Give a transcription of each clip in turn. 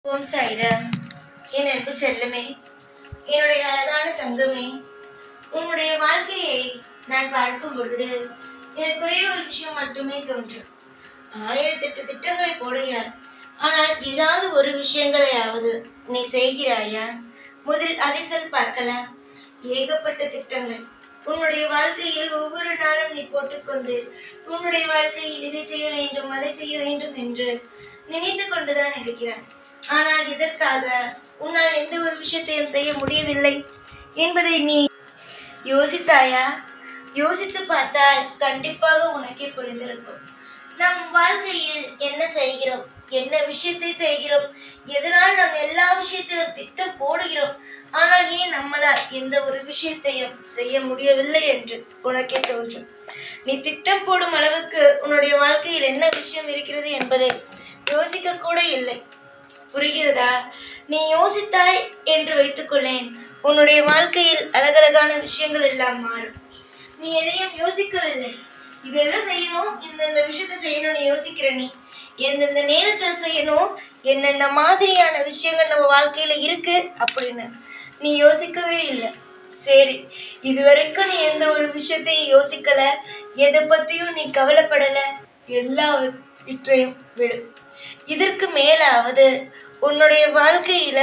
ஓம் சாய்ராம். என் அன்பு செல்லமே, என்னுடைய அழகான தங்கமே, உன்னுடைய வாழ்க்கையை நான் பார்க்கும் பொழுது எனக்கு ஒரே ஒரு விஷயம் மட்டுமே தோன்றும். 1008 திட்டங்களை போடுகிறாய், ஆனால் ஏதாவது ஒரு விஷயங்களையாவது நீ செய்கிறாயா? முதலில் அதை சொல் பார்க்கலாம். ஏகப்பட்ட திட்டங்கள் உன்னுடைய வாழ்க்கையில் ஒவ்வொரு நாளும் நீ போட்டுக்கொண்டு உன்னுடைய வாழ்க்கையில் இதை செய்ய வேண்டும் அதை செய்ய வேண்டும் என்று நினைத்து கொண்டுதான் இருக்கிறாய். ஆனால் இதற்காக உன்னால் எந்த ஒரு விஷயத்தையும் செய்ய முடியவில்லை என்பதை நீ யோசித்தாயா? யோசித்து பார்த்தால் கண்டிப்பாக உனக்கே புரிந்திருக்கும். நம் வாழ்க்கையில் என்ன செய்கிறோம், என்ன விஷயத்தை செய்கிறோம், எதனால் நாம் எல்லா விஷயத்திலும் திட்டம் போடுகிறோம், ஆனால் ஏன் நம்மளால் எந்த ஒரு விஷயத்தையும் செய்ய முடியவில்லை என்று உனக்கே தோன்றும். நீ திட்டம் போடும் அளவுக்கு உன்னுடைய வாழ்க்கையில் என்ன விஷயம் இருக்கிறது என்பதை யோசிக்க கூட இல்லை. புரிகிறதா? நீ யோசித்தாய் என்று வைத்துக்கொள்ளேன், உன்னுடைய வாழ்க்கையில் அழகழகான விஷயங்கள் எல்லாம் மாறும். நீ எதையும் யோசிக்கவில்லை. இது எதை செய்யணும், இந்த விஷயத்த செய்யணும்னு யோசிக்கிற நீ எந்தெந்த நேரத்தில் செய்யணும், என்னென்ன மாதிரியான விஷயங்கள் நம்ம வாழ்க்கையில இருக்கு அப்படின்னு நீ யோசிக்கவே இல்லை. சரி, இதுவரைக்கும் நீ எந்த ஒரு விஷயத்தையும் யோசிக்கல, எதை பத்தியும் நீ கவலைப்படல, எல்லாவற்றையும் விடு. இதற்கு மேலாவது உன்னுடைய வாழ்க்கையில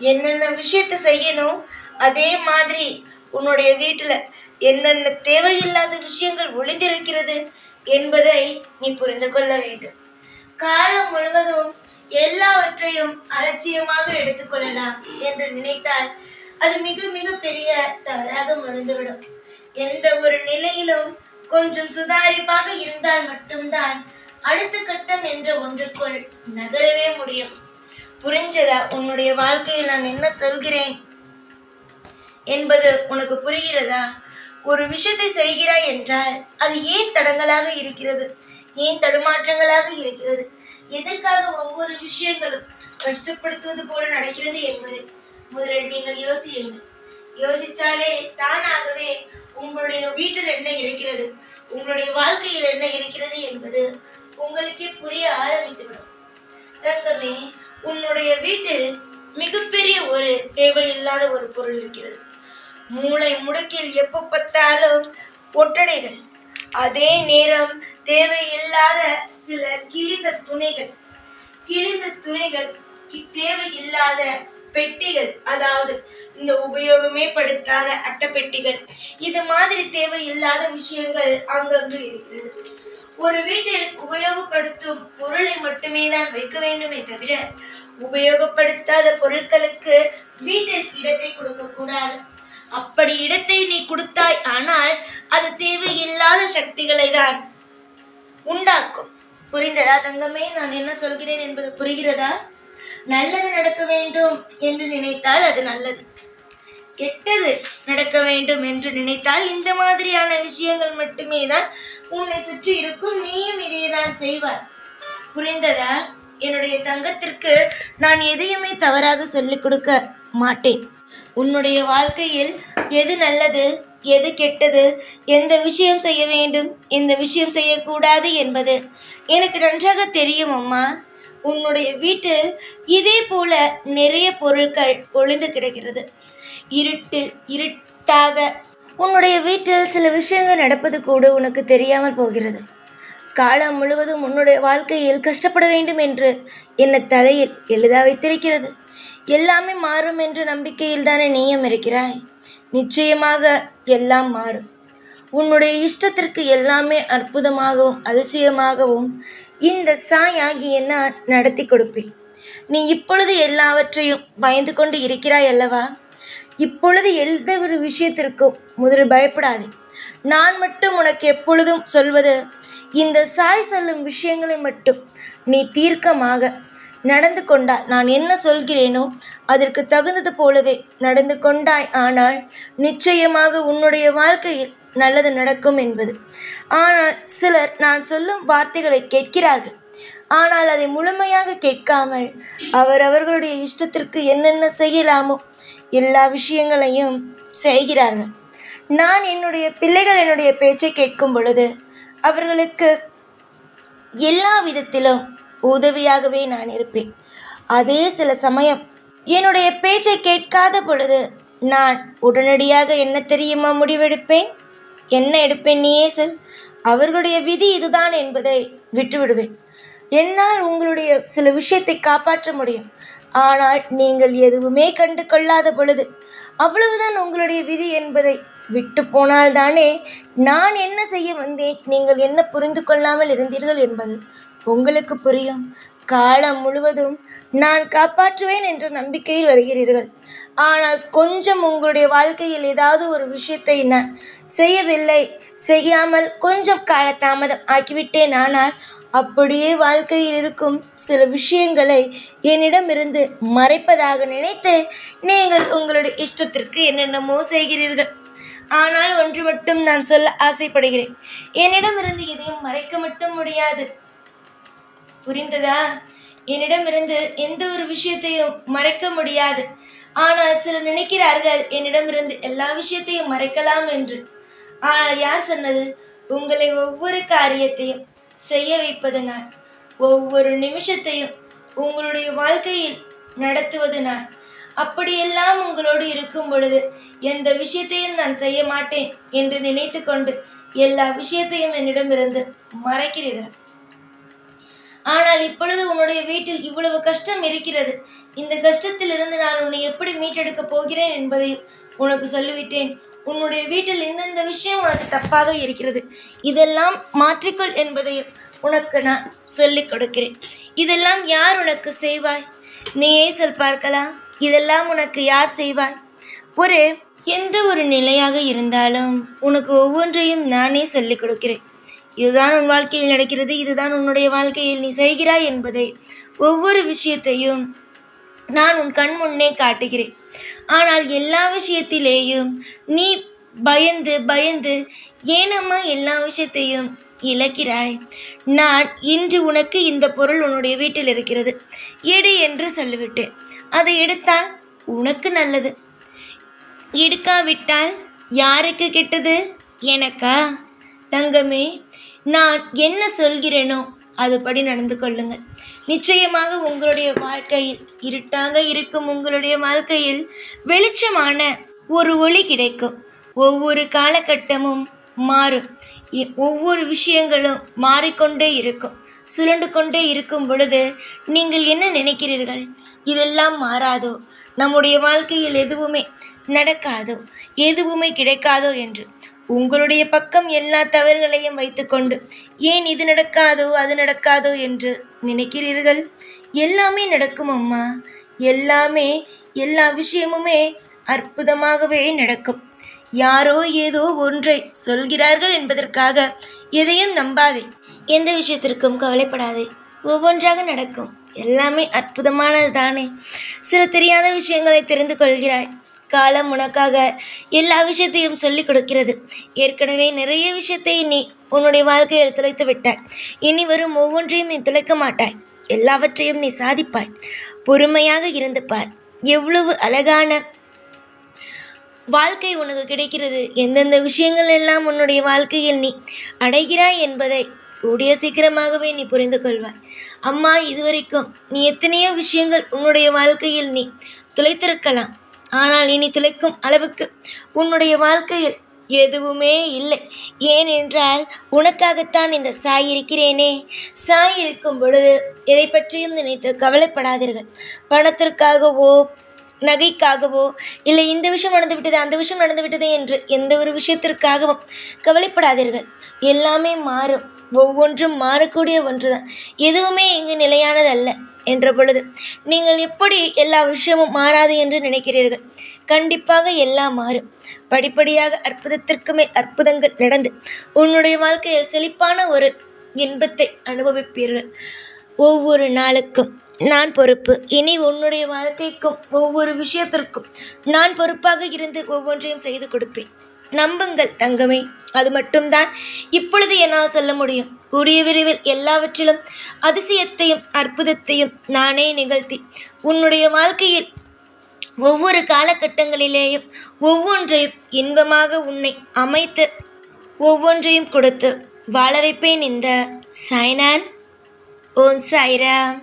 என்னென்ன விஷயத்த செய்யணும், அதே மாதிரி உன்னுடைய வீட்டுல என்னென்ன தேவையில்லாத விஷயங்கள் ஒளிந்திருக்கிறது என்பதை நீ புரிந்து கொள்ள வேண்டும். காலம் முழுவதும் எல்லாவற்றையும் அலட்சியமாக எடுத்துக்கொள்ளலாம் என்று நினைத்தால் அது மிக மிக பெரிய தவறாக முடிந்துவிடும். எந்த ஒரு நிலையிலும் கொஞ்சம் சுதாரிப்பாக இருந்தால் மட்டும்தான் அடுத்த கட்டம் என்ற ஒன்றுக்குள் நகரவே முடியும். புரிஞ்சதா? உன்னுடைய வாழ்க்கையில் நான் என்ன சொல்கிறேன் என்பது உனக்கு புரிகிறதா? ஒரு விஷயத்தை செய்கிறாய் என்றால் அது ஏன் தடங்களாக இருக்கிறது, ஏன் தடுமாற்றங்களாக இருக்கிறது, எதற்காக ஒவ்வொரு விஷயங்களும் கஷ்டப்படுத்துவது போல நடக்கிறது என்பதை முதலில் நீங்கள் யோசியுங்கள். யோசிச்சாலே தானாகவே உங்களுடைய வீட்டில் என்ன இருக்கிறது, உங்களுடைய வாழ்க்கையில் என்ன இருக்கிறது என்பது உங்களுக்கே புரிய ஆரம்பித்துவிடும். தங்கமே, உன்னுடைய வீட்டில் மிகப்பெரிய ஒரு தேவையில்லாத ஒரு பொருள் இருக்கிறது. மூளை முடுக்கில் எப்ப பார்த்தாலும் ஒட்டடைகள், அதே நேரம் தேவையில்லாத சில கிழிந்த துணிகள், தேவையில்லாத பெட்டிகள், அதாவது இந்த உபயோகமே படுத்தாத அட்டை பெட்டிகள், இது மாதிரி தேவையில்லாத விஷயங்கள் அங்கங்கு இருக்கிறது. ஒரு வீட்டில் உபயோகப்படுத்தும் பொருளை மட்டுமே தான் வைக்க வேண்டுமே தவிர உபயோகப்படுத்தாத பொருட்களுக்கு வீட்டில் இடத்தை கொடுக்க கூடாது. அப்படி இடத்தை நீ கொடுத்தாய் ஆனால் அது தேவையில்லாத சக்திகளை தான் உண்டாக்கும். புரிந்ததா தங்கமே? நான் என்ன சொல்கிறேன் என்பது புரிகிறதா? நல்லது நடக்க வேண்டும் என்று நினைத்தால் அது நல்லது, கெட்டது நடக்க வேண்டும் என்று நினைத்தால் இந்த மாதிரியான விஷயங்கள் மட்டுமே தான் உன்னை சுற்றி இருக்கும். நீயும் இதையேதான் செய்வார். புரிந்ததா? என்னுடைய தங்கத்திற்கு நான் எதையுமே தவறாக சொல்லிக் கொடுக்க மாட்டேன். உன்னுடைய வாழ்க்கையில் எது நல்லது, எது கெட்டது, எந்த விஷயம் செய்ய வேண்டும், எந்த விஷயம் செய்யக்கூடாது என்பது எனக்கு நன்றாக தெரியும் அம்மா. உன்னுடைய வீட்டில் இதே போல நிறைய பொருட்கள் ஒளிந்து கிடக்கிறது. இருட்டாக உன்னுடைய வீட்டில் சில விஷயங்கள் நடப்பது கூட உனக்கு தெரியாமல் போகிறது. காலம் முழுவதும் உன்னுடைய வாழ்க்கையில் கஷ்டப்பட வேண்டும் என்று என்னை தலையில் எழுத வைத்திருக்கிறது. எல்லாமே மாறும் என்ற நம்பிக்கையில் தானே நீயும் இருக்கிறாய். நிச்சயமாக எல்லாம் மாறும். உன்னுடைய இஷ்டத்திற்கு எல்லாமே அற்புதமாகவும் அதிசயமாகவும் இந்த சாயாகிய நான் நடத்தி கொடுப்பேன். நீ இப்பொழுது எல்லாவற்றையும் பயந்து கொண்டு இருக்கிறாய் அல்லவா? இப்பொழுது எந்த ஒரு விஷயத்திற்கும் முதலில் பயப்படாதே. நான் மட்டும் உனக்கு எப்பொழுதும் சொல்வது, இந்த சாய் சொல்லும் விஷயங்களை மட்டும் நீ தீர்க்கமாக நடந்து கொண்டாய். நான் என்ன சொல்கிறேனோ அதற்கு தகுந்தது போலவே நடந்து கொண்டாய் ஆனால் நிச்சயமாக உன்னுடைய வாழ்க்கையில் நல்லது நடக்கும் என்பது. ஆனால் சிலர் நான் சொல்லும் வார்த்தைகளை கேட்கிறார்கள், ஆனால் அதை முழுமையாக கேட்காமல் அவரவர்களுடைய இஷ்டத்திற்கு என்னென்ன செய்யலாமோ எல்லா விஷயங்களையும் செய்கிறார்கள். நான் என்னுடைய பிள்ளைகள் என்னுடைய பேச்சை கேட்கும் பொழுது அவர்களுக்கு எல்லா விதத்திலும் உதவியாகவே நான் இருப்பேன். அதே சில சமயம் என்னுடைய பேச்சை கேட்காத பொழுது நான் உடனடியாக என்ன தெரியுமா முடிவெடுப்பேன்? என்ன எடுப்பேன் நீயே சொல். அவர்களுடைய விதி இதுதான் என்பதை விட்டுவிடுவேன். என்னால் உங்களுடைய சில விஷயத்தை காப்பாற்ற முடியும். ஆனால் நீங்கள் எதுவுமே கண்டு கொள்ளாத பொழுது அவ்வளவுதான் உங்களுடைய விதி என்பதை விட்டு போனால்தானே நான் என்ன செய்ய வந்தேன், நீங்கள் என்ன புரிந்து கொள்ளாமல் இருந்தீர்கள் என்பது உங்களுக்கு புரியும். காலம் முழுவதும் நான் காப்பாற்றுவேன் என்ற நம்பிக்கையில் வருகிறீர்கள். ஆனால் கொஞ்சம் உங்களுடைய வாழ்க்கையில் ஏதாவது ஒரு விஷயத்தை நான் செய்யவில்லை, செய்யாமல் கொஞ்சம் காலதாமதம் ஆக்கிவிட்டேன். ஆனால் அப்படியே வாழ்க்கையில் இருக்கும் சில விஷயங்களை என்னிடமிருந்து மறைப்பதாக நினைத்து நீங்கள் உங்களுடைய இஷ்டத்திற்கு என்னென்னமோ செய்கிறீர்கள். ஆனால் ஒன்று மட்டும் நான் சொல்ல ஆசைப்படுகிறேன், என்னிடமிருந்து எதையும் மறைக்க மட்டும் முடியாது. புரிந்ததா? என்னிடமிருந்து எந்த ஒரு விஷயத்தையும் மறைக்க முடியாது. ஆனால் சிலர் நினைக்கிறார்கள் என்னிடமிருந்து எல்லா விஷயத்தையும் மறைக்கலாம் என்று. ஆனால் யார் சொன்னது? உங்களை ஒவ்வொரு காரியத்தையும் செய்ய வைப்பது நான். ஒவ்வொரு நிமிஷத்தையும் உங்களுடைய வாழ்க்கையில் நடத்துவது நான். அப்படியெல்லாம் உங்களோடு இருக்கும் பொழுது எந்த விஷயத்தையும் நான் செய்ய மாட்டேன் என்று நினைத்து கொண்டு எல்லா விஷயத்தையும் என்னிடமிருந்து மறைக்கிறீர்கள். ஆனால் இப்பொழுது உன்னுடைய வீட்டில் இவ்வளவு கஷ்டம் இருக்கிறது. இந்த கஷ்டத்திலிருந்து நான் உன்னை எப்படி மீட்டெடுக்கப் போகிறேன் என்பதையும் உனக்கு சொல்லிவிட்டேன். உன்னுடைய வீட்டில் இந்தந்த விஷயம் உனக்கு தப்பாக இருக்கிறது, இதெல்லாம் மாற்றிக்கொள் என்பதையும் உனக்கு நான் சொல்லிக் கொடுக்கிறேன். இதெல்லாம் யார் உனக்கு செய்வாய்? நீயே சொல் பார்க்கலாம். இதெல்லாம் உனக்கு யார் செய்வாய்? எந்த ஒரு நிலையாக இருந்தாலும் உனக்கு ஒவ்வொன்றையும் நானே சொல்லிக் கொடுக்கிறேன். இதுதான் உன் வாழ்க்கையில் நடக்கிறது, இதுதான் உன்னுடைய வாழ்க்கையில் நீ செய்கிறாய் என்பதை ஒவ்வொரு விஷயத்தையும் நான் உன் கண் முன்னே காட்டுகிறேன். ஆனால் எல்லா விஷயத்திலேயும் நீ பயந்து பயந்து ஏனம்மா எல்லா விஷயத்தையும் இழக்கிறாய்? நான் இன்று உனக்கு இந்த பொருள் உன்னுடைய வீட்டில் இருக்கிறது, எடு என்று சொல்லிவிட்டேன். அதை எடுத்தால் உனக்கு நல்லது, எடுக்காவிட்டால் யாருக்கு கெட்டது? எனக்கா? தங்கமே, நான் என்ன சொல்கிறேனோ அதுபடி நடந்து கொள்ளுங்கள். நிச்சயமாக உங்களுடைய வாழ்க்கையில் இருட்டாக இருக்கும் உங்களுடைய வாழ்க்கையில் வெளிச்சமான ஒரு ஒளி கிடைக்கும். ஒவ்வொரு காலகட்டமும் மாறும், ஒவ்வொரு விஷயங்களும் மாறிக்கொண்டே இருக்கும். சுழண்டு கொண்டே இருக்கும் பொழுது நீங்கள் என்ன நினைக்கிறீர்கள்? இதெல்லாம் மாறாதோ, நம்முடைய வாழ்க்கையில் எதுவுமே நடக்காதோ, எதுவுமே கிடைக்காதோ என்று உங்களுடைய பக்கம் எல்லா தவறுகளையும் வைத்துக்கொண்டு ஏன் இது நடக்காதோ அது நடக்காதோ என்று நினைக்கிறீர்கள்? எல்லாமே நடக்கும் அம்மா. எல்லா விஷயமுமே அற்புதமாகவே நடக்கும். யாரோ ஏதோ ஒன்றை சொல்கிறார்கள் என்பதற்காக எதையும் நம்பாதே. எந்த விஷயத்திற்கும் கவலைப்படாதே. ஒவ்வொன்றாக நடக்கும். எல்லாமே அற்புதமானது தானே. சில தெரியாத விஷயங்களை தெரிந்து கொள்கிறாய். காலம் உனக்காக எல்லா விஷயத்தையும் சொல்லிக் கொடுக்கிறது. ஏற்கனவே நிறைய விஷயத்தை நீ உன்னுடைய வாழ்க்கையில் துளைத்து விட்டாய். இனி வரும் ஒவ்வொன்றையும் நீ துளைக்க மாட்டாய். எல்லாவற்றையும் நீ சாதிப்பாய். பொறுமையாக இருந்து பார். எவ்வளவு அழகான வாழ்க்கை உனக்கு கிடைக்கிறது. எந்தெந்த விஷயங்கள் எல்லாம் உன்னுடைய வாழ்க்கையில் நீ அடைகிறாய் என்பதை கூடிய சீக்கிரமாகவே நீ புரிந்து கொள்வாய். அம்மா, இதுவரைக்கும் நீ எத்தனையோ விஷயங்கள் உன்னுடைய வாழ்க்கையில் நீ துளைத்திருக்கலாம். ஆனால் இனி துளைக்கும் அளவுக்கு உன்னுடைய வாழ்க்கையில் எதுவுமே இல்லை. ஏனென்றால் உனக்காகத்தான் இந்த சாய் இருக்கிறேனே. சாய் இருக்கும் பொழுது எதை பற்றியும் நினைத்து கவலைப்படாதீர்கள். பணத்திற்காகவோ நகைக்காகவோ இல்லை இந்த விஷயம் நடந்துவிட்டது அந்த விஷயம் நடந்துவிட்டது என்று எந்த ஒரு விஷயத்திற்காகவும் கவலைப்படாதீர்கள். எல்லாமே மாறும். ஒவ்வொன்றும் மாறக்கூடிய ஒன்றுதான். எதுவுமே இங்கு நிலையானதல்ல என்ற பொழுது நீங்கள் எப்படி எல்லா விஷயமும் மாறாது என்று நினைக்கிறீர்கள்? கண்டிப்பாக எல்லாம் மாறும். படிப்படியாக அற்புதத்திற்கு மேல் அற்புதங்கள் நடந்து உன்னுடைய வாழ்க்கையில் செழிப்பான ஒரு இன்பத்தை அனுபவிப்பீர்கள். ஒவ்வொரு நாளுக்கும் நான் பொறுப்பு. இனி உன்னுடைய வாழ்க்கைக்கும் ஒவ்வொரு விஷயத்திற்கும் நான் பொறுப்பாக இருந்து ஒவ்வொன்றையும் செய்து கொடுப்பேன். நம்புங்கள் தங்கமே. அது மட்டும்தான் இப்பொழுது என்னால் சொல்ல முடியும். கூடிய விரைவில் எல்லாவற்றிலும் அதிசயத்தையும் அற்புதத்தையும் நானே நிகழ்த்தி உன்னுடைய வாழ்க்கையில் ஒவ்வொரு காலகட்டங்களிலேயும் ஒவ்வொன்றையும் இன்பமாக உன்னை அமைத்து ஒவ்வொன்றையும் கொடுத்து வாழ வைப்பேன். இந்த சாய்நான். ஓம் சாய்ராம்.